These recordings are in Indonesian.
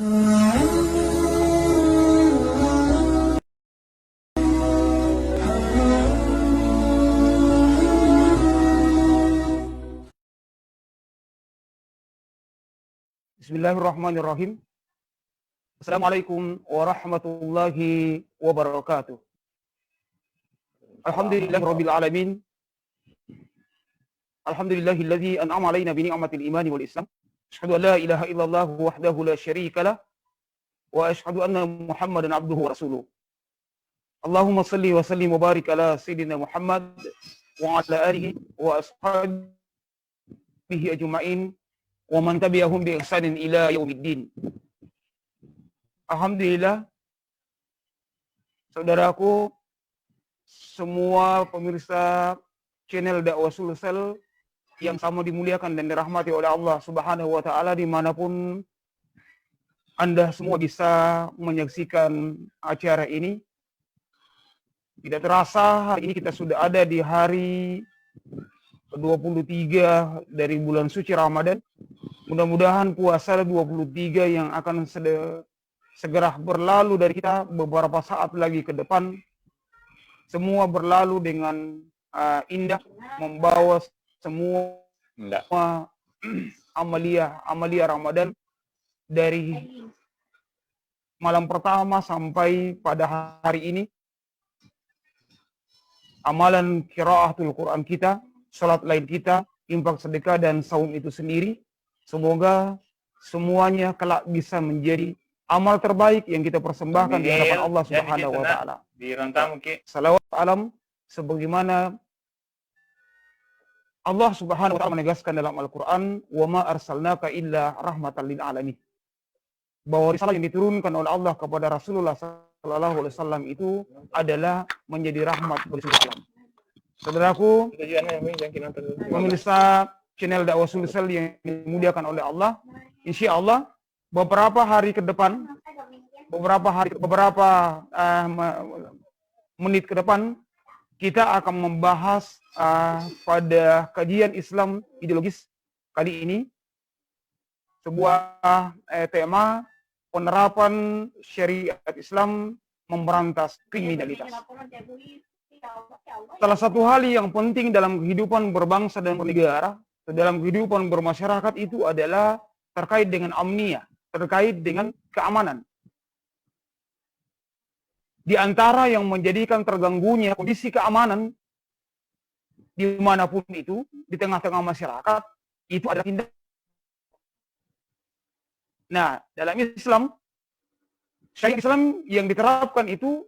Bismillahirrahmanirrahim. Assalamualaikum warahmatullahi wabarakatuh. Alhamdulillahirabbil alamin. Alhamdulillahilladzi an'ama 'alaina bi ni'matil imani wal islam. Asyhadu an la ilaha illallah wahdahu la syarikalah wa asyhadu anna Muhammadan 'abduhu wa rasuluh. Allahumma shalli wa sallim wa barik ala sayyidina Muhammad wa ala alihi wa ashabihi ajma'in wa man tabi'ahum bi ihsanin ila yaumiddin. Alhamdulillah, saudaraku, semua pemirsa channel Dakwah Sulsel yang sama dimuliakan dan dirahmati oleh Allah Subhanahu wa taala dimanapun Anda semua bisa menyaksikan acara ini. Tidak terasa hari ini kita sudah ada di hari ke-23 dari bulan suci Ramadan. Mudah-mudahan puasa 23 yang akan segera berlalu dari kita beberapa saat lagi ke depan. Semua berlalu dengan indah, membawa semua amalia Ramadan dari malam pertama sampai pada hari ini. Amalan qiraatul Quran kita, salat lain kita, infak sedekah dan saum itu sendiri. Semoga semuanya kelak bisa menjadi amal terbaik yang kita persembahkan di hadapan Allah Subhanahu wa taala. Salawat alam sebagaimana Allah Subhanahu wa taala menegaskan dalam Al-Qur'an, "Wa ma arsalnaka illa rahmatan lil alamin." Bahwa risalah yang diturunkan oleh Allah kepada Rasulullah sallallahu alaihi wasallam itu adalah menjadi rahmat bagi seluruh alam. Saudaraku, pemirsa channel Dakwah Sulsel yang dimuliakan oleh Allah, insya Allah beberapa hari ke depan, beberapa menit ke depan, kita akan membahas pada kajian Islam ideologis kali ini sebuah tema penerapan syariat Islam memberantas kriminalitas. Salah satu hal yang penting dalam kehidupan berbangsa dan bernegara, dalam kehidupan bermasyarakat itu adalah terkait dengan amnia, terkait dengan keamanan. Di antara yang menjadikan terganggunya kondisi keamanan dimanapun itu, di tengah-tengah masyarakat, itu ada tindakan. Nah, dalam Islam, syariat Islam yang diterapkan itu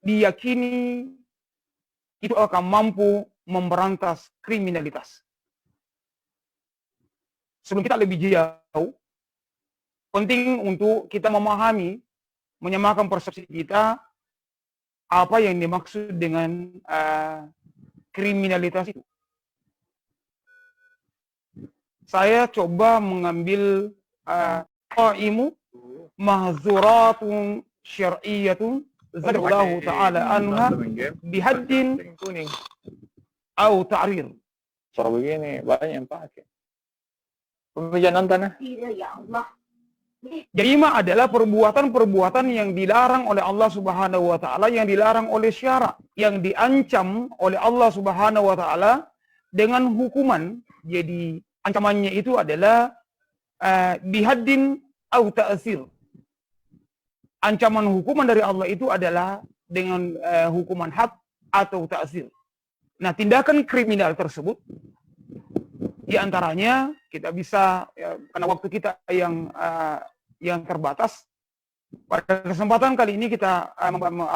diyakini itu akan mampu memberantas kriminalitas. Sebelum kita lebih jauh, penting untuk kita memahami, menyamakan persepsi kita, apa yang dimaksud dengan kriminalitas itu. Saya coba mengambil qaimu mahzuratun syar'iyyatun zadallahu ta'ala anha bihaddin au ta'rir. Kalau begini banyak yang pakai. Pemilihan tanah. Jarima adalah perbuatan-perbuatan yang dilarang oleh Allah Subhanahu wa taala, yang dilarang oleh syarak, yang diancam oleh Allah Subhanahu wa taala dengan hukuman. Jadi ancamannya itu adalah bihaddin au ta'sir. Ancaman hukuman dari Allah itu adalah dengan hukuman had atau ta'sir. Nah, tindakan kriminal tersebut di antaranya kita bisa karena waktu kita yang terbatas, pada kesempatan kali ini kita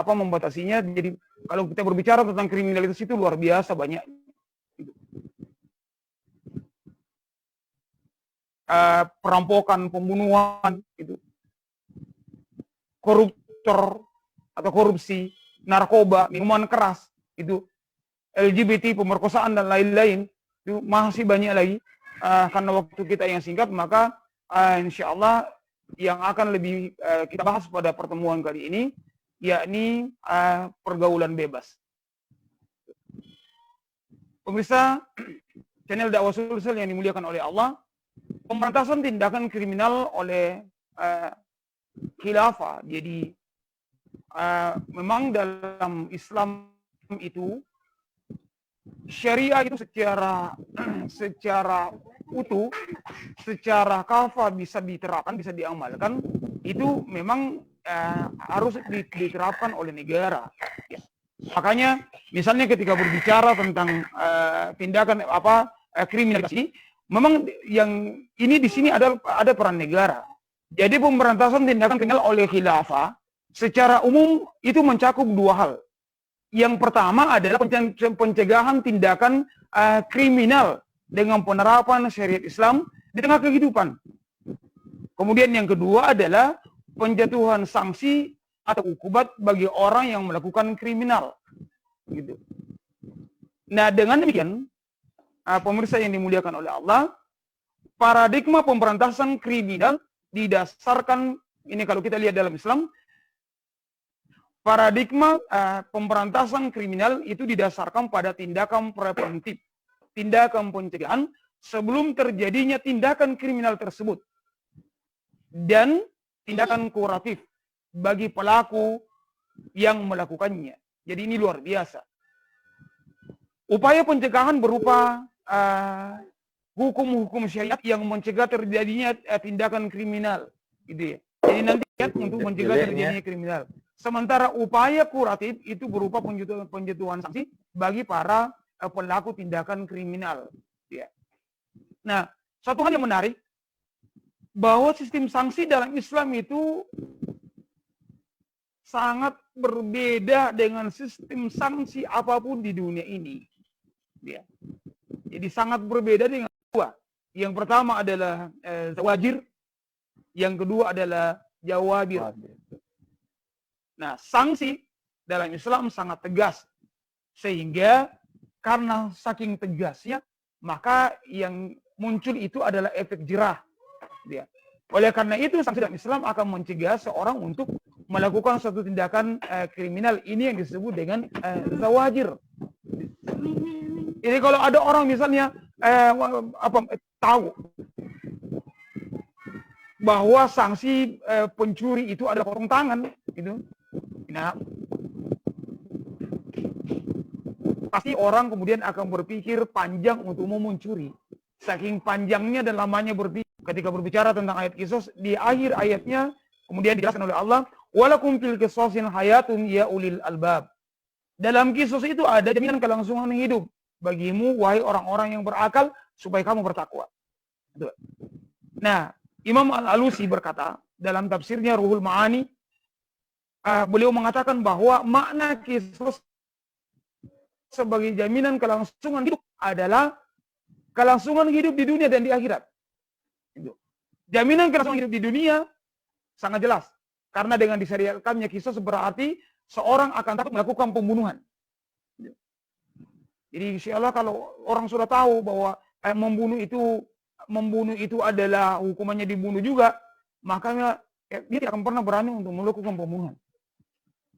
membatasinya. Jadi kalau kita berbicara tentang kriminalitas itu luar biasa banyak. Perampokan, pembunuhan, itu, koruptor atau korupsi, narkoba, minuman keras, itu, LGBT, pemerkosaan dan lain-lain, itu masih banyak lagi. Karena waktu kita yang singkat, maka insya Allah yang akan lebih kita bahas pada pertemuan kali ini, yakni pergaulan bebas. Pemirsa channel Dakwah Sulsel yang dimuliakan oleh Allah, pemberantasan tindakan kriminal oleh khilafah. Jadi memang dalam Islam itu syariah itu secara utuh, secara kafah bisa diterapkan, bisa diamalkan, itu memang harus diterapkan oleh negara. Ya. Makanya misalnya ketika berbicara tentang tindakan kriminalisasi, memang yang ini di sini ada peran negara. Jadi pemberantasan tindakan kriminal oleh khilafah secara umum itu mencakup dua hal. Yang pertama adalah pencegahan tindakan kriminal dengan penerapan syariat Islam di tengah kehidupan. Kemudian yang kedua adalah penjatuhan sanksi atau hukuman bagi orang yang melakukan kriminal. Gitu. Nah, dengan demikian, pemirsa yang dimuliakan oleh Allah, paradigma pemberantasan kriminal didasarkan, ini kalau kita lihat dalam Islam, paradigma pemberantasan kriminal itu didasarkan pada tindakan preventif, tindakan pencegahan sebelum terjadinya tindakan kriminal tersebut, dan tindakan kuratif bagi pelaku yang melakukannya. Jadi ini luar biasa. Upaya pencegahan berupa hukum-hukum syariat yang mencegah terjadinya tindakan kriminal, gitu ya. Jadi nanti untuk mencegah terjadinya kriminal. Sementara upaya kuratif itu berupa penjatuhan sanksi bagi para pelaku tindakan kriminal. Ya. Nah, satu hal yang menarik, bahwa sistem sanksi dalam Islam itu sangat berbeda dengan sistem sanksi apapun di dunia ini. Ya. Jadi sangat berbeda dengan dua. Yang pertama adalah zawajir, yang kedua adalah jawabir. Nah, sanksi dalam Islam sangat tegas. Sehingga karena saking tegasnya, maka yang muncul itu adalah efek jerah. Ya. Oleh karena itu, sanksi dalam Islam akan mencegah seorang untuk melakukan suatu tindakan kriminal. Ini yang disebut dengan zawajir. Jadi kalau ada orang misalnya tahu bahwa sanksi pencuri itu adalah potong tangan, gitu. Nah, pasti orang kemudian akan berpikir panjang untuk mau mencuri. Saking panjangnya dan lamanya berpikir ketika berbicara tentang ayat kisos, di akhir ayatnya kemudian dijelaskan oleh Allah, walakum fil qisasin hayatun ya ulil albab. Dalam kisos itu ada jaminan kelangsungan hidup bagimu, wahai orang-orang yang berakal, supaya kamu bertakwa. Nah, Imam Al-Alusi berkata dalam tafsirnya Ruhul Ma'ani, beliau mengatakan bahwa makna kisos sebagai jaminan kelangsungan hidup adalah kelangsungan hidup di dunia dan di akhirat. Jaminan kelangsungan hidup di dunia sangat jelas, karena dengan disyariatkannya kisos berarti seorang akan takut melakukan pembunuhan. Jadi insya Allah kalau orang sudah tahu bahwa membunuh itu adalah hukumannya dibunuh juga, maka dia tidak akan pernah berani untuk melakukan pembunuhan.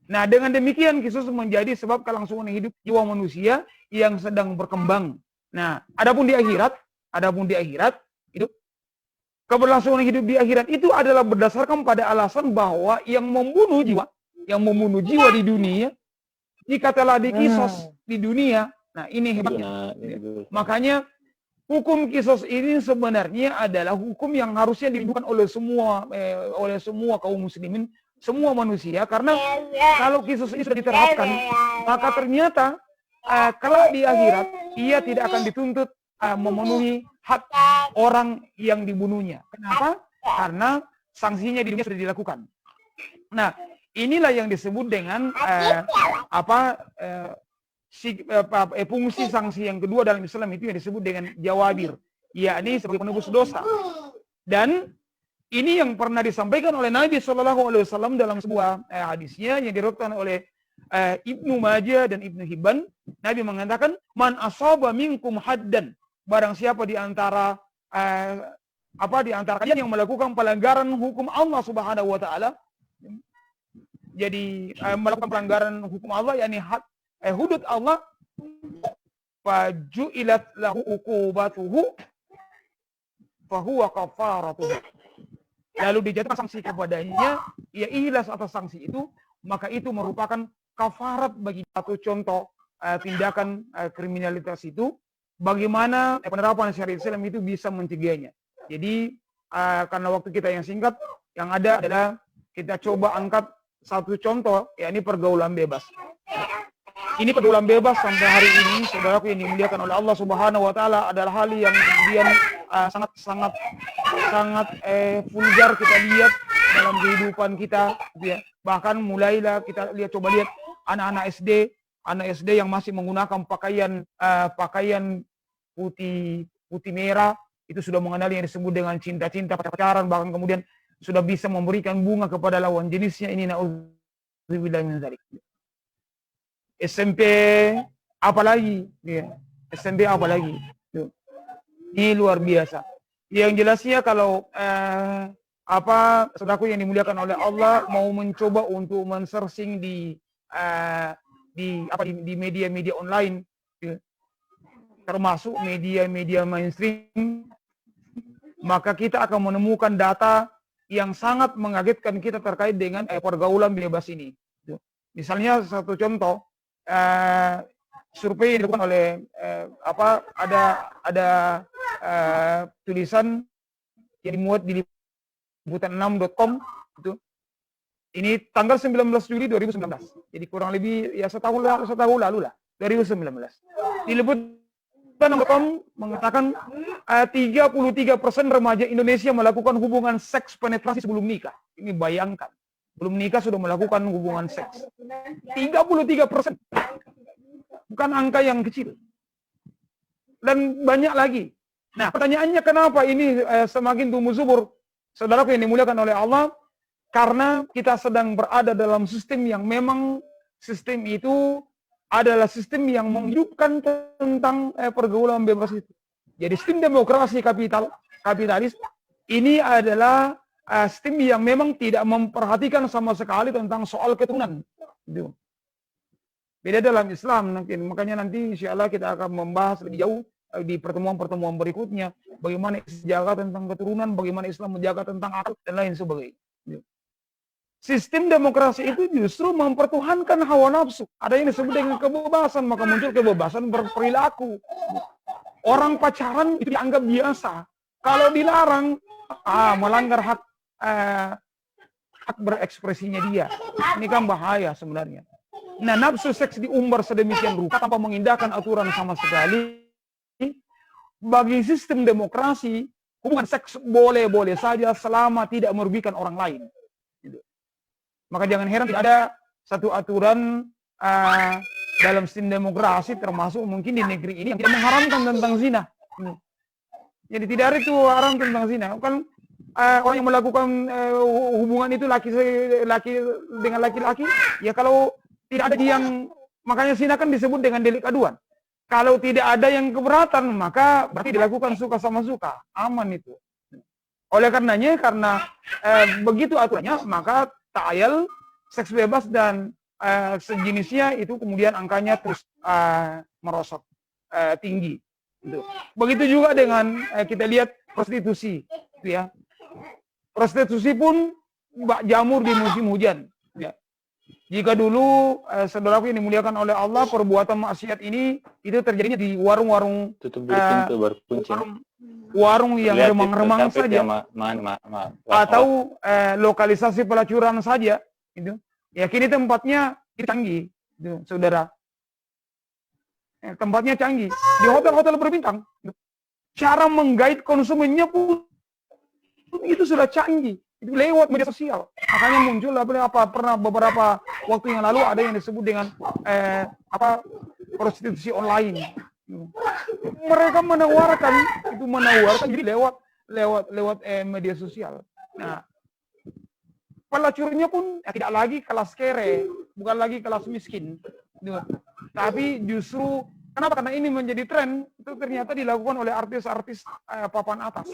Nah, dengan demikian kisos menjadi sebab kelangsungan hidup jiwa manusia yang sedang berkembang. Nah, adapun di akhirat itu keberlangsungan hidup di akhirat itu adalah berdasarkan pada alasan bahwa yang membunuh jiwa di dunia, jika telah dikisos di dunia, nah ini hebatnya. Makanya hukum kisos ini sebenarnya adalah hukum yang harusnya dilakukan oleh semua kaum muslimin, semua manusia, karena kalau kisos ini sudah diterapkan, maka ternyata kalau di akhirat ia tidak akan dituntut memenuhi hak orang yang dibunuhnya. Kenapa? Karena sanksinya di dunia sudah dilakukan. Nah, inilah yang disebut dengan fungsi sanksi yang kedua dalam Islam itu yang disebut dengan jawabir, yakni sebagai penebus dosa. Dan ini yang pernah disampaikan oleh Nabi SAW dalam sebuah hadisnya yang diriwayatkan oleh Ibnu Majah dan Ibnu Hibban. Nabi mengatakan, man asaba minkum haddan, barang siapa di antara kalian yang melakukan pelanggaran hukum Allah Subhanahu wa taala, jadi melakukan pelanggaran hukum Allah, yakni hudud Allah, faju'ilat lahu uqubatuhu fahuwa kafaratuhu. lalu dijatuhkan sanksi kepadanya, ia ikhlas atas sanksi itu, maka itu merupakan kafarat bagi satu contoh tindakan kriminalitas itu, bagaimana penerapan syariat Islam itu bisa mencegahnya. Jadi karena waktu kita yang singkat, yang ada adalah kita coba angkat satu contoh, yakni pergaulan bebas. Ini pergaulan bebas sampai hari ini, saudaraku yang dimuliakan oleh Allah Subhanahu wa taala, adalah hal yang kemudian sangat vulgar kita lihat dalam kehidupan kita, ya. Bahkan mulailah kita coba lihat anak-anak SD yang masih menggunakan pakaian putih merah, itu sudah mengenali yang disebut dengan cinta-cinta, pacaran, bahkan kemudian sudah bisa memberikan bunga kepada lawan jenisnya. Ini na'udzubillah min dzalik. SMP apalagi, ya. SMP apalagi. Ini luar biasa. Yang jelasnya kalau saudaraku yang dimuliakan oleh Allah mau mencoba untuk men-searching di media-media online, ya, termasuk media-media mainstream, maka kita akan menemukan data yang sangat mengagetkan kita terkait dengan pergaulan bebas ini. Misalnya satu contoh, survei yang dilakukan oleh ada tulisan yang dimuat di liputan6.com itu. Ini tanggal 19 Juli 2019. Jadi kurang lebih ya setahun lalu lah, 2019. Di liputan6.com mengatakan 33% remaja Indonesia melakukan hubungan seks penetrasi sebelum nikah. Ini bayangkan. Belum nikah sudah melakukan hubungan seks. 33%. Bukan angka yang kecil. Dan banyak lagi. Nah, pertanyaannya kenapa ini semakin tumbuh subur? Saudaraku yang dimuliakan oleh Allah, karena kita sedang berada dalam sistem yang memang sistem itu adalah sistem yang menghidupkan tentang pergaulan bebas itu. Jadi sistem demokrasi kapitalis ini adalah sistem yang memang tidak memperhatikan sama sekali tentang soal keturunan. Beda dalam Islam, makanya nanti insya Allah kita akan membahas lebih jauh di pertemuan-pertemuan berikutnya, bagaimana menjaga tentang keturunan, bagaimana Islam menjaga tentang akal, dan lain sebagainya. Sistem demokrasi itu justru mempertuhankan hawa nafsu. Ada yang disebut dengan kebebasan, maka muncul kebebasan berperilaku. Orang pacaran itu dianggap biasa. Kalau dilarang, melanggar hak berekspresinya dia. Ini kan bahaya sebenarnya. Nah, nafsu seks diumbar sedemikian rupa tanpa mengindahkan aturan sama sekali. Bagi sistem demokrasi, hubungan seks boleh-boleh saja selama tidak merugikan orang lain. Maka jangan heran tidak ada satu aturan dalam sistem demokrasi, termasuk mungkin di negeri ini, yang tidak mengharamkan tentang zina. Jadi tidak ada itu haram tentang zina. Kan orang yang melakukan hubungan itu laki dengan laki-laki, ya kalau tidak ada yang, makanya zina kan disebut dengan delik aduan. Kalau tidak ada yang keberatan, maka berarti dilakukan suka sama suka, aman itu. Oleh karenanya, karena begitu aturannya, maka ta'ayal, seks bebas dan sejenisnya itu kemudian angkanya terus merosot tinggi. Gitu. Begitu juga dengan kita lihat prostitusi, gitu ya. Prostitusi pun bak jamur di musim hujan. Ya. Jika dulu saudaraku yang dimuliakan oleh Allah, perbuatan maksiat ini itu terjadinya di warung-warung, warung yang remang-remang saja, atau lokalisasi pelacuran saja, gitu. Ya kini tempatnya canggih, gitu, saudara. Tempatnya canggih di hotel-hotel berbintang. Cara menggait konsumennya pun itu sudah canggih. Itu lewat media sosial. Makanya muncul pernah beberapa waktu yang lalu ada yang disebut dengan prostitusi online. Mereka menawarkan jadi lewat media sosial. Nah, pelacurnya pun tidak lagi kelas kere, bukan lagi kelas miskin. Tapi justru kenapa? Karena ini menjadi tren, itu ternyata dilakukan oleh artis-artis papan atas.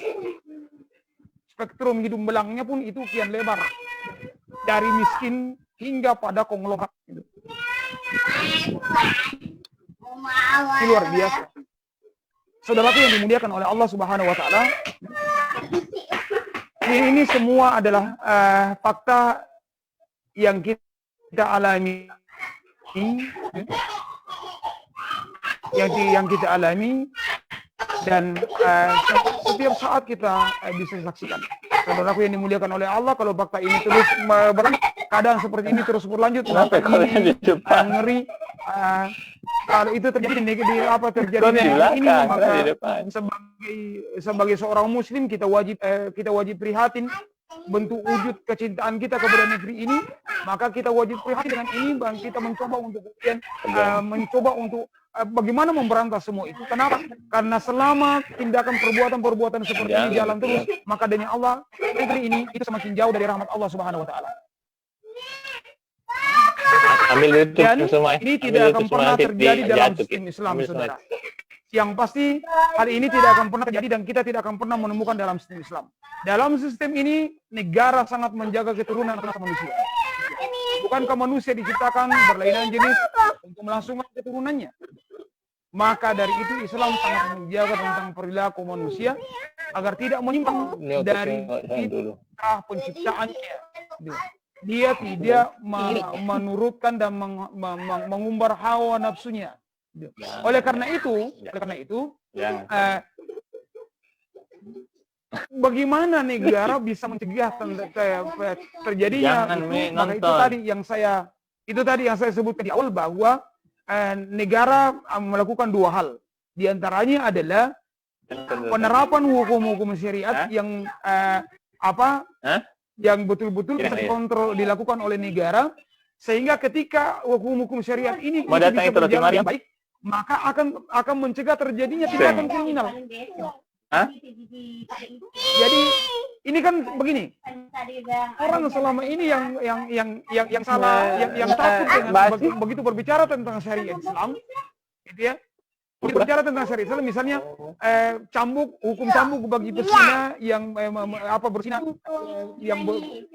Spektrum hidup belangnya pun itu kian lebar, dari miskin hingga pada konglomerat. Luar biasa. Saudaraku yang dimuliakan oleh Allah Subhanahu wa taala, Ini semua adalah fakta yang kita alami, yang kita alami, dan setiap saat kita bisa saksikan. Saudaraku yang dimuliakan oleh Allah, kalau fakta ini terus keadaan seperti ini terus berlanjut, maka ini ngeri. Kalau itu terjadi terjadi ini, maka sebagai seorang muslim kita wajib prihatin bentuk wujud kecintaan kita kepada negeri ini, maka kita wajib prihatin dengan ini, dan kita mencoba untuk bagaimana memberantas semua itu. Kenapa? Karena selama tindakan perbuatan seperti ini jalan terus, maka demi Allah negeri ini itu semakin jauh dari rahmat Allah Subhanahu wa taala. Dan ini tidak akan pernah terjadi dalam sistem Islam, saudara. Yang pasti hal ini tidak akan pernah terjadi dan kita tidak akan pernah menemukan dalam sistem Islam. Dalam sistem ini negara sangat menjaga keturunan manusia. Bukankah manusia diciptakan berlainan jenis untuk melangsungkan keturunannya? Maka dari itu Islam sangat menjaga tentang perilaku manusia agar tidak menyimpang dari fitrah penciptaannya. Dia tidak menurutkan dan mengumbar hawa nafsunya. Oleh karena itu, bagaimana negara bisa mencegah terjadinya itu? Maka itu tadi yang saya sebutkan di awal, bahwa negara melakukan dua hal. Di antaranya adalah penerapan hukum-hukum syariat yang yang betul-betul bisa dikontrol, dilakukan oleh negara, sehingga ketika hukum-hukum syariat ini bisa berjalan dengan baik, maka akan mencegah terjadinya tindakan kriminal. Jadi ini kan begini, orang selama ini yang salah, yang takut dengan begitu berbicara tentang syariat Islam, gitu ya. Berbicara tentang syariat Islam, misalnya hukum cambuk bagi pesina yang berzina yang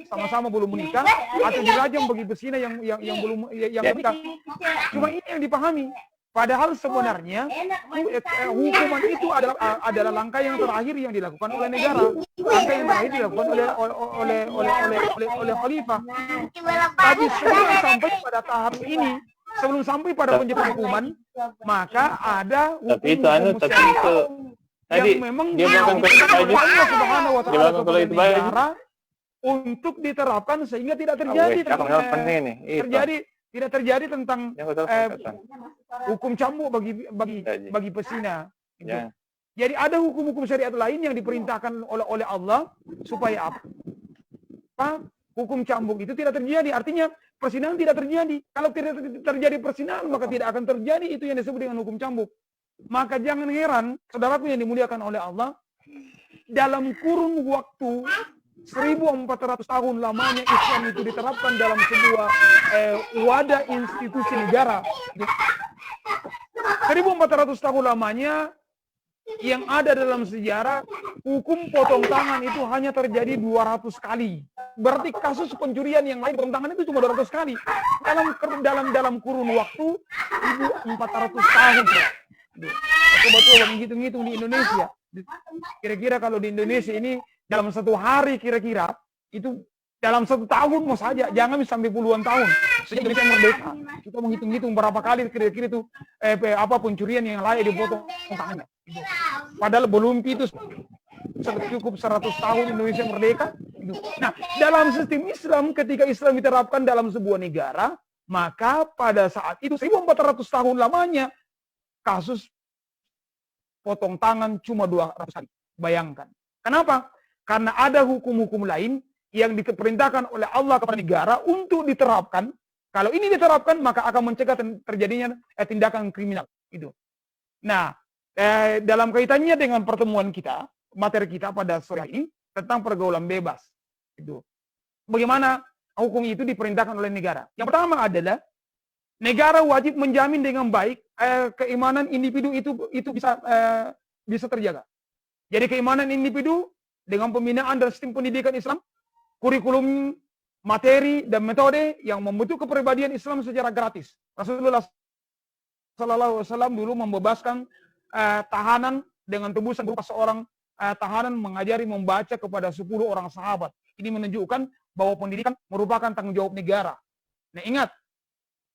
sama-sama belum menikah, atau dirajam bagi pesina yang belum menikah. Cuma ini yang dipahami. Padahal sebenarnya hukuman itu adalah langkah yang terakhir yang dilakukan oleh negara, langkah yang terakhir dilakukan oleh khalifah. Tapi sebelum sampai pada tahap ini, sebelum sampai pada penjatuhan hukuman, maka ada hukum syariat yang memang diperintahkan oleh Allah Subhanahu wa taala kepada negara untuk diterapkan sehingga tidak terjadi tidak terjadi tentang hukum cambuk bagi pesina. Jadi ada hukum-hukum syariat lain yang diperintahkan oleh Allah supaya apa? Hukum cambuk itu tidak terjadi. Artinya persinahan tidak terjadi. Kalau tidak terjadi persinahan, maka tidak akan terjadi itu yang disebut dengan hukum cambuk. Maka jangan heran, saudaraku yang dimuliakan oleh Allah, dalam kurun waktu 1400 tahun lamanya Islam itu diterapkan dalam sebuah wadah institusi negara. 1400 tahun lamanya yang ada dalam sejarah, hukum potong tangan itu hanya terjadi 200 kali. Berarti kasus pencurian yang lain potong tangan itu cuma 200 kali. Dalam kurun waktu 1400 tahun. Coba menghitung-hitung di Indonesia. Kira-kira kalau di Indonesia ini dalam satu hari kira-kira itu dalam satu tahun mau saja, jangan sampai puluhan tahun sejak Indonesia merdeka. Kita menghitung-hitung berapa kali kira-kira itu pencurian yang layak dipotong tangannya. Padahal belum itu cukup 100 tahun Indonesia merdeka. Nah, dalam sistem Islam, ketika Islam diterapkan dalam sebuah negara, maka pada saat itu 1400 tahun lamanya kasus potong tangan cuma 200 kali. Bayangkan. Kenapa? Karena ada hukum-hukum lain yang diperintahkan oleh Allah kepada negara untuk diterapkan. Kalau ini diterapkan, maka akan mencegah terjadinya tindakan kriminal. Itu. Nah, dalam kaitannya dengan pertemuan kita, materi kita pada sore ini tentang pergaulan bebas. Itu. Bagaimana hukum itu diperintahkan oleh negara? Yang pertama adalah negara wajib menjamin dengan baik keimanan individu itu bisa terjaga. Jadi keimanan individu dengan pembinaan dan sistem pendidikan Islam, kurikulum, materi dan metode yang membentuk kepribadian Islam secara gratis. Rasulullah SAW dulu membebaskan tahanan dengan tebusan berupa seorang tahanan mengajari membaca kepada 10 orang sahabat. Ini menunjukkan bahwa pendidikan merupakan tanggung jawab negara. Nah, ingat,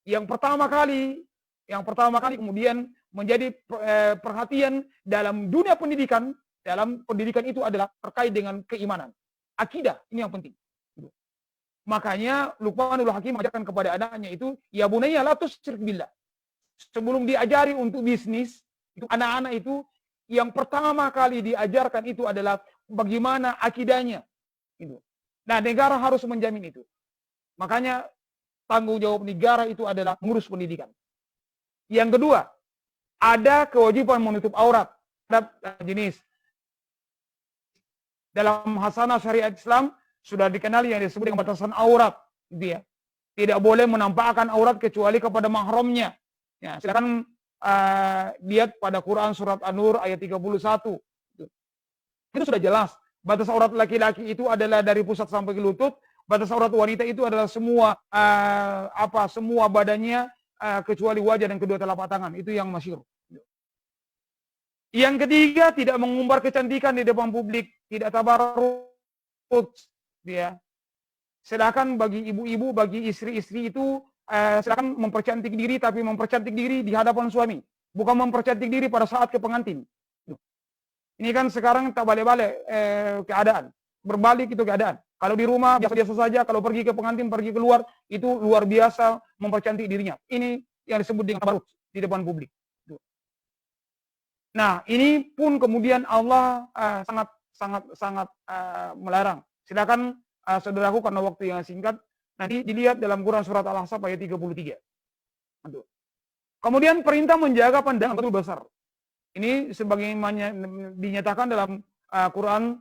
yang pertama kali kemudian menjadi perhatian dalam dunia pendidikan, dalam pendidikan itu adalah terkait dengan keimanan. Akidah, ini yang penting. Makanya Luqmanul Hakim mengajarkan kepada anaknya itu, ya bunayya la tusyrik billah. Sebelum diajari untuk bisnis, itu anak-anak itu yang pertama kali diajarkan itu adalah bagaimana akidahnya. Gitu. Nah, negara harus menjamin itu. Makanya tanggung jawab negara itu adalah mengurus pendidikan. Yang kedua, ada kewajiban menutup aurat terhadap jenis. Dalam hasanah syariat Islam sudah dikenal yang disebut dengan batasan aurat, gitu ya. Tidak boleh menampakkan aurat kecuali kepada mahramnya. Ya, silakan lihat pada Quran surat An-Nur ayat 31. Itu sudah jelas. Batas aurat laki-laki itu adalah dari pusat sampai ke lutut. Batas aurat wanita itu adalah semua semua badannya kecuali wajah dan kedua telapak tangan. Itu yang masyhur. Yang ketiga, tidak mengumbar kecantikan di depan publik, tidak tabarrut, ya. Sedangkan bagi ibu-ibu, bagi istri-istri itu silakan mempercantik diri, tapi mempercantik diri di hadapan suami, bukan mempercantik diri pada saat ke pengantin. Ini kan sekarang tak balik-balik keadaan, berbalik itu keadaan. Kalau di rumah biasa-biasa saja, kalau pergi ke pengantin, pergi keluar, itu luar biasa mempercantik dirinya. Ini yang disebut dengan tabarrut di depan publik. Nah, ini pun kemudian Allah sangat melarang. Silakan saudaraku, karena waktu yang singkat, nanti dilihat dalam Quran surat Al-Ahzab ayat 33. Kemudian perintah menjaga pandangan betul besar. Ini sebagaimana dinyatakan dalam Quran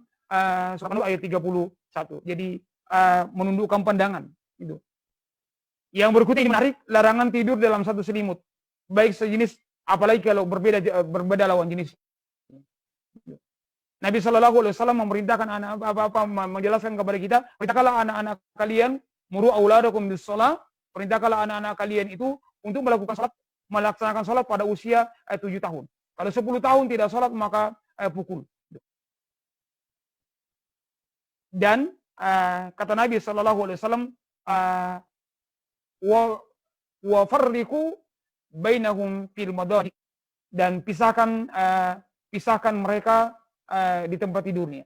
surat An-Nur ayat 31. Jadi menundukkan pandangan. Gitu. Yang berikutnya ini menarik, larangan tidur dalam satu selimut, baik sejenis, apalagi kalau berbeda lawan jenis. Nabi SAW memerintahkan menjelaskan kepada kita, perintahkanlah anak-anak kalian, muru auladakum bis shalah, perintahkanlah anak-anak kalian itu untuk melaksanakan salat pada usia 7 tahun. Kalau 10 tahun tidak salat maka pukul. Dan kata Nabi SAW, wa farriqu bainahum fil madaji, dan pisahkan mereka di tempat tidurnya.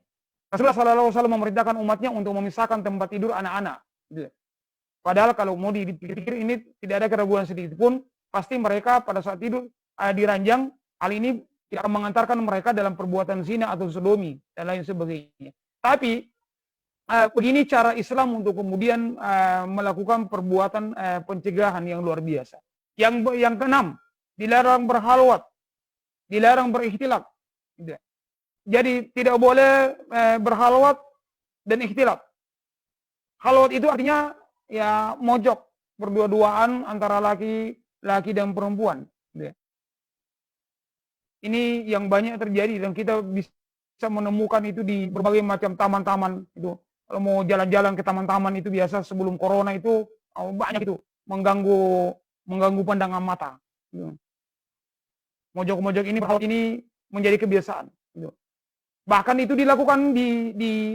Rasulullah SAW memerintahkan umatnya untuk memisahkan tempat tidur anak-anak. Padahal kalau mau dipikir ini tidak ada keraguan sedikit pun, pasti mereka pada saat tidur diranjang. Hal ini tidak akan mengantarkan mereka dalam perbuatan zina atau sodomi dan lain sebagainya. Tapi begini cara Islam untuk kemudian melakukan perbuatan pencegahan yang luar biasa. Yang keenam, dilarang berhalwat, dilarang berikhtilat. Jadi tidak boleh berhalwat dan ikhtilat. Halwat itu artinya ya mojok, berdua-duaan antara laki dan perempuan. Ini yang banyak terjadi dan kita bisa menemukan itu di berbagai macam taman-taman itu. Kalau mau jalan-jalan ke taman-taman itu biasa sebelum corona itu banyak itu mengganggu pandangan mata. Mojok-mojok ini menjadi kebiasaan. Bahkan itu dilakukan di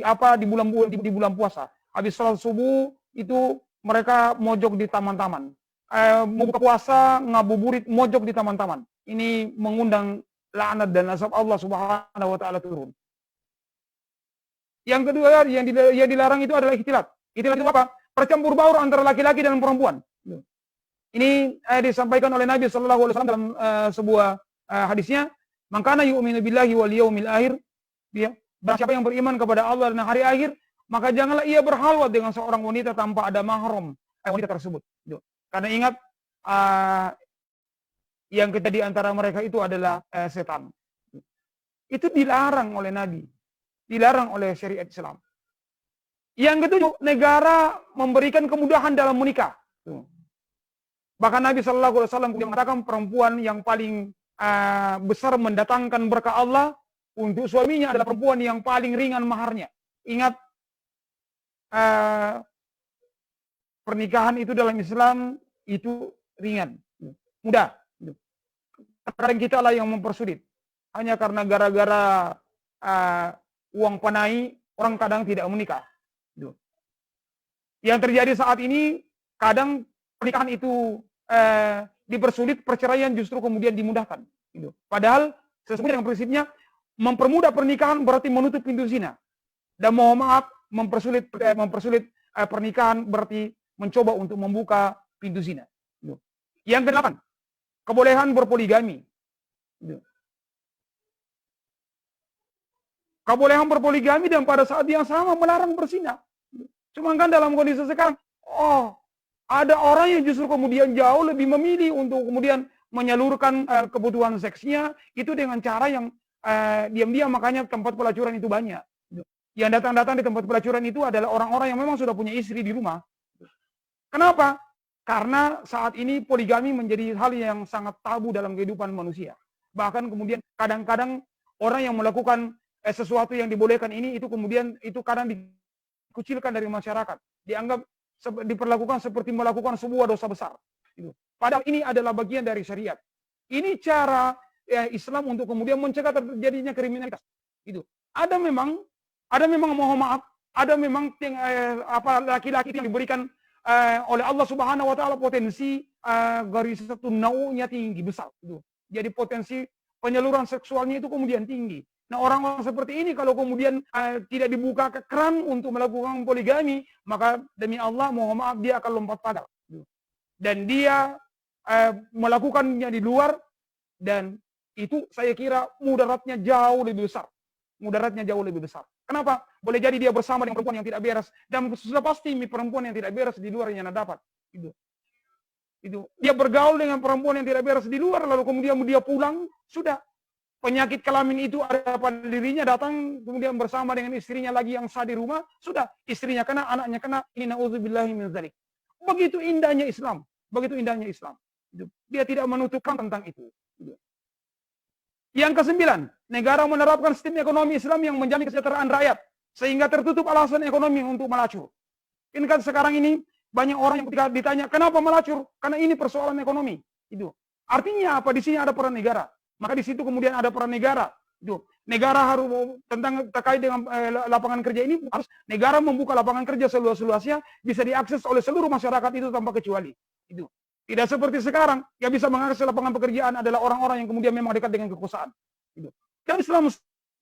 bulan puasa. Habis sholat subuh itu mereka mojok di taman-taman. Mau buka puasa ngabuburit mojok di taman-taman. Ini mengundang laknat dan azab Allah Subhanahu wa taala turun. Yang kedua yang dilarang itu adalah ikhtilat. Ikhtilat itu apa? Percampur baur antara laki-laki dan perempuan. Ini disampaikan oleh Nabi sallallahu alaihi wasallam dalam sebuah hadisnya, "Man kana yu'minu billahi wal yawmil akhir," ya, barang siapa yang beriman kepada Allah dan hari akhir, maka janganlah ia berhalwat dengan seorang wanita tanpa ada mahram wanita tersebut. Karena ingat yang ketiga di antara mereka itu adalah setan. Itu dilarang oleh Nabi, dilarang oleh syariat Islam. Yang ketujuh, negara memberikan kemudahan dalam menikah. Bahkan Nabi Shallallahu Alaihi Wasallam mengatakan perempuan yang paling besar mendatangkan berkah Allah untuk suaminya adalah perempuan yang paling ringan maharnya. Ingat, pernikahan itu dalam Islam itu ringan, mudah. Terkadang kita lah yang mempersulit. Hanya karena gara-gara uang panai, orang kadang tidak menikah. Gitu. Yang terjadi saat ini, kadang pernikahan itu dipersulit, perceraian justru kemudian dimudahkan. Gitu. Padahal sesuai dengan prinsipnya, mempermudah pernikahan berarti menutup pintu zina. Dan mohon maaf, mempersulit pernikahan berarti mencoba untuk membuka pintu zina. Gitu. Yang kedelapan, kebolehan berpoligami. Gitu. Kebolehan berpoligami dan pada saat yang sama melarang berzina. Cuma kan dalam kondisi sekarang, ada orang yang justru kemudian jauh lebih memilih untuk kemudian menyalurkan kebutuhan seksnya itu dengan cara yang diam-diam, makanya tempat pelacuran itu banyak. Yang datang-datang di tempat pelacuran itu adalah orang-orang yang memang sudah punya istri di rumah. Kenapa? Karena saat ini poligami menjadi hal yang sangat tabu dalam kehidupan manusia. Bahkan kemudian kadang-kadang orang yang melakukan sesuatu yang dibolehkan ini itu kemudian itu kadang dikucilkan dari masyarakat, dianggap diperlakukan seperti melakukan sebuah dosa besar. Padahal ini adalah bagian dari syariat. Ini cara Islam untuk kemudian mencegah terjadinya kriminalitas. Ada memang mohon maaf, ada memang laki-laki yang diberikan oleh Allah Subhanahu Wa Taala potensi garis satu naunya tinggi besar. Jadi potensi penyaluran seksualnya itu kemudian tinggi. Nah, orang-orang seperti ini kalau kemudian tidak dibuka keran untuk melakukan poligami, maka demi Allah, mohon maaf, dia akan lompat pagar. Dan dia melakukannya di luar, dan itu saya kira mudaratnya jauh lebih besar. Kenapa? Boleh jadi dia bersama dengan perempuan yang tidak beres, dan sudah pasti perempuan yang tidak beres di luar yang dapat. Dia bergaul dengan perempuan yang tidak beres di luar, lalu kemudian dia pulang, sudah. Penyakit kelamin itu ada pada dirinya, datang kemudian bersama dengan istrinya lagi yang sah di rumah, sudah, istrinya kena, anaknya kena, ini na'udzubillahi min dzalik. Begitu indahnya Islam. Dia tidak menutupkan tentang itu. Yang kesembilan, negara menerapkan sistem ekonomi Islam yang menjamin kesejahteraan rakyat, sehingga tertutup alasan ekonomi untuk melacur. Ini kan sekarang ini banyak orang yang ketika ditanya, kenapa melacur? Karena ini persoalan ekonomi. Artinya apa? Di sini ada peran negara. Maka di situ kemudian ada peran negara. Negara harus tentang terkait dengan lapangan kerja ini, harus negara membuka lapangan kerja seluas-luasnya, bisa diakses oleh seluruh masyarakat itu tanpa kecuali. Tidak seperti sekarang, yang bisa mengakses lapangan pekerjaan adalah orang-orang yang kemudian memang dekat dengan kekuasaan. Dan Islam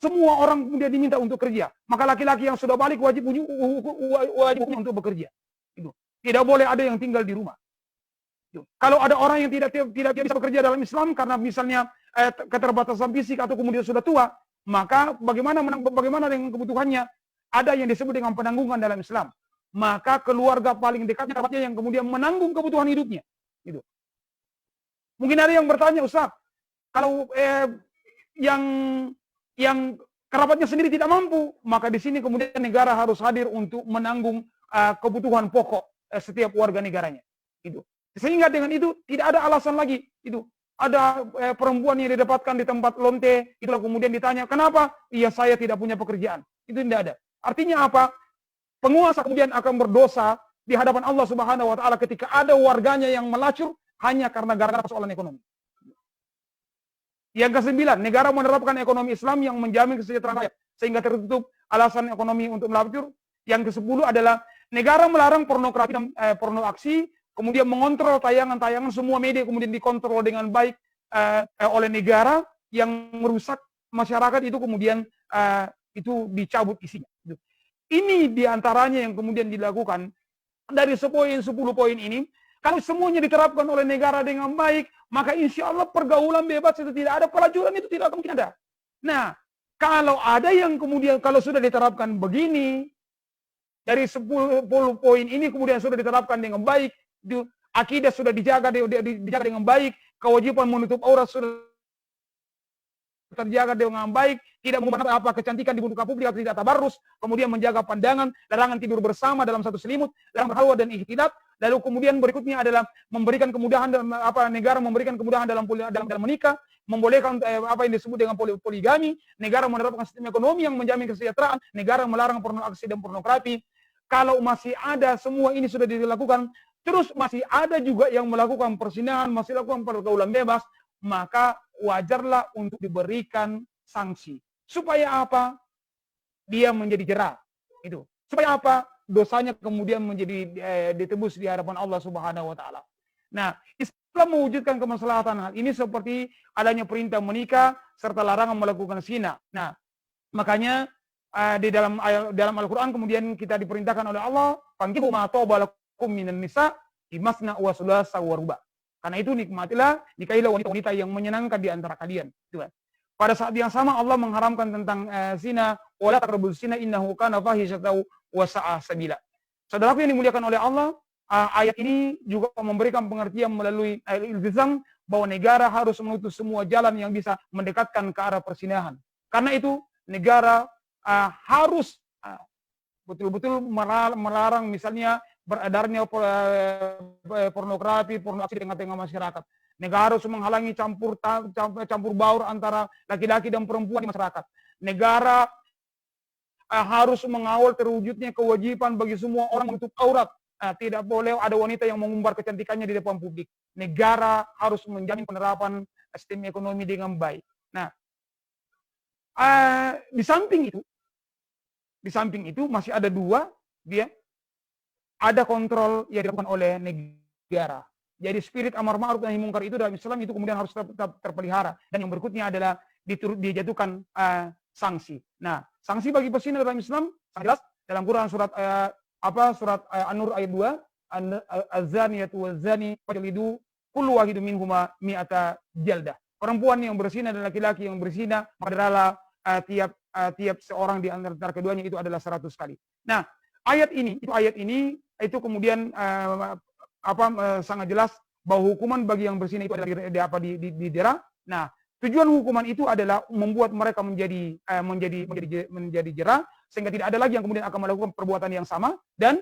semua orang kemudian diminta untuk kerja. Maka laki-laki yang sudah balik wajib untuk bekerja. Tidak boleh ada yang tinggal di rumah. Kalau ada orang yang tidak bisa bekerja dalam Islam karena misalnya keterbatasan fisik atau kemudian sudah tua, maka bagaimana dengan kebutuhannya? Ada yang disebut dengan penanggungan dalam Islam. Maka keluarga paling dekatnya yang kemudian menanggung kebutuhan hidupnya. Mungkin ada yang bertanya, Ustaz, kalau yang kerabatnya sendiri tidak mampu, maka di sini kemudian negara harus hadir untuk menanggung kebutuhan pokok setiap warga negaranya. Sehingga dengan itu tidak ada alasan lagi. Ada perempuan yang didapatkan di tempat lonte, itulah kemudian ditanya, kenapa? Iya, saya tidak punya pekerjaan. Itu tidak ada. Artinya apa? Penguasa kemudian akan berdosa di hadapan Allah Subhanahu Wa Taala ketika ada warganya yang melacur hanya karena gara-gara persoalan ekonomi. Yang kesembilan, negara menerapkan ekonomi Islam yang menjamin kesejahteraan rakyat sehingga tertutup alasan ekonomi untuk melacur. Yang ke-10 adalah negara melarang pornografi dan porno aksi, kemudian mengontrol tayangan-tayangan, semua media kemudian dikontrol dengan baik oleh negara, yang merusak masyarakat itu kemudian itu dicabut isinya. Ini diantaranya yang kemudian dilakukan dari 10 poin ini. Kalau semuanya diterapkan oleh negara dengan baik, maka insya Allah pergaulan bebas itu tidak ada, pelacuran itu tidak mungkin ada. Nah, kalau ada yang kemudian kalau sudah diterapkan begini, dari 10 poin ini kemudian sudah diterapkan dengan baik, akidah sudah dijaga dengan baik, kewajiban menutup aurat sudah terjaga dengan baik, tidak menggunakan apa kecantikan di muka publik atau tidak tabarrus, kemudian menjaga pandangan, larangan tidur bersama dalam satu selimut, larangan berhalwa dan ikhtilat. Lalu kemudian berikutnya adalah memberikan kemudahan dalam negara memberikan kemudahan dalam menikah, membolehkan apa yang disebut dengan poligami, negara menerapkan sistem ekonomi yang menjamin kesejahteraan, negara melarang porno aksi dan pornografi. Kalau masih ada semua ini sudah dilakukan, terus masih ada juga yang melakukan perzinahan, masih lakukan pergaulan bebas, maka wajarlah untuk diberikan sanksi. Supaya apa? Dia menjadi jera. Itu. Supaya apa? Dosanya kemudian menjadi ditebus di hadapan Allah Subhanahu wa taala. Nah, Islam mewujudkan kemaslahatan hal ini seperti adanya perintah menikah serta larangan melakukan zina. Nah, makanya di dalam Al-Qur'an kemudian kita diperintahkan oleh Allah, "Fankihu ma taba lakum minan nisa masna wa thulatsa wa ruba." Karena itu nikmatilah, nikahilah wanita-wanita yang menyenangkan di antara kalian. Itu kan. Pada saat yang sama Allah mengharamkan tentang zina, wala taqrabuz zina innahu kana fahishatan wa sa'a sabila. Saudaraku yang dimuliakan oleh Allah, ayat ini juga memberikan pengertian melalui iltizam bahwa negara harus menutup semua jalan yang bisa mendekatkan ke arah persinahan. Karena itu negara harus betul-betul melarang misalnya beredarnya pornografi di tengah-tengah masyarakat. Negara harus menghalangi campur baur antara laki-laki dan perempuan di masyarakat. Negara harus mengawal terwujudnya kewajiban bagi semua orang menutup aurat. Tidak boleh ada wanita yang mengumbar kecantikannya di depan publik. Negara harus menjamin penerapan sistem ekonomi dengan baik. Nah, di samping itu masih ada dua, dia ada kontrol yang dilakukan oleh negara. Jadi spirit amar ma'ruf nahi mungkar itu dalam Islam itu kemudian harus tetap terpelihara. Dan yang berikutnya adalah dijatuhkan sanksi. Nah, sanksi bagi perzina dalam Islam jelas dalam Quran surat An-Nur ayat 2, az-zaniyatu waz-zani fajlidu kullu wahidin minhuma mi'ata jaldah. Perempuan yang berzina dan laki-laki yang berzina adalah tiap seorang di antara keduanya itu adalah 100 kali. Nah, ayat ini itu kemudian sangat jelas bahwa hukuman bagi yang berzina itu adalah didera. Nah, tujuan hukuman itu adalah membuat mereka menjadi jera sehingga tidak ada lagi yang kemudian akan melakukan perbuatan yang sama. Dan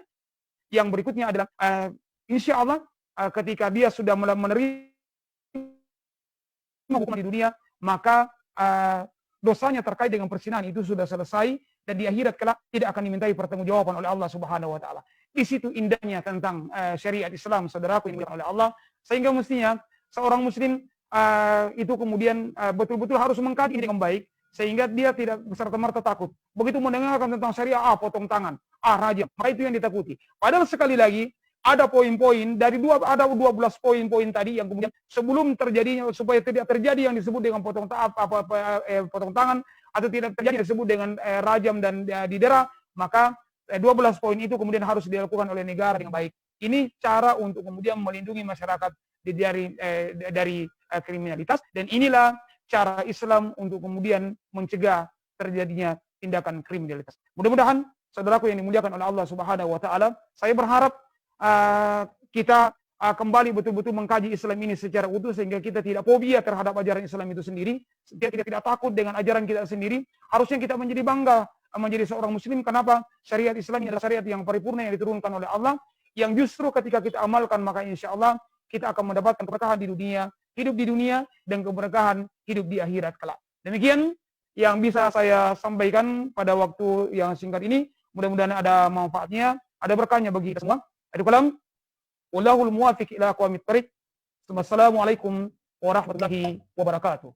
yang berikutnya adalah insya Allah ketika dia sudah menerima hukuman di dunia, maka dosanya terkait dengan perzinahan itu sudah selesai dan di akhirat kelak tidak akan dimintai pertanggungjawaban oleh Allah Subhanahu wa taala. Di situ indahnya tentang syariat Islam, saudaraku yang dimuliakan oleh Allah, sehingga mestinya seorang muslim itu kemudian betul-betul harus mengkaji dengan baik sehingga dia tidak serta-merta takut. Begitu mendengarkan tentang syariah, potong tangan, rajam, maka itu yang ditakuti. Padahal sekali lagi ada poin-poin dari ada 12 poin-poin tadi yang kemudian sebelum terjadinya supaya tidak terjadi yang disebut dengan potong tangan atau tidak terjadi yang disebut dengan rajam dan didera, maka 12 poin itu kemudian harus dilakukan oleh negara dengan baik. Ini cara untuk kemudian melindungi masyarakat dari kriminalitas, dan inilah cara Islam untuk kemudian mencegah terjadinya tindakan kriminalitas. Mudah-mudahan saudaraku yang dimuliakan oleh Allah Subhanahu wa taala, saya berharap kita kembali betul-betul mengkaji Islam ini secara utuh sehingga kita tidak fobia terhadap ajaran Islam itu sendiri, kita tidak takut dengan ajaran kita sendiri. Harusnya kita menjadi bangga menjadi seorang muslim. Kenapa? Syariat Islam ini adalah syariat yang paripurna yang diturunkan oleh Allah, yang justru ketika kita amalkan maka insya Allah kita akan mendapatkan keberkahan di dunia, hidup di dunia, dan keberkahan hidup di akhirat kelak. Demikian yang bisa saya sampaikan pada waktu yang singkat ini. Mudah-mudahan ada manfaatnya, ada berkahnya bagi kita semua. Aduh kalam, wallahul muwafiq ila aqwamit thariq. Wassalamualaikum warahmatullahi wabarakatuh.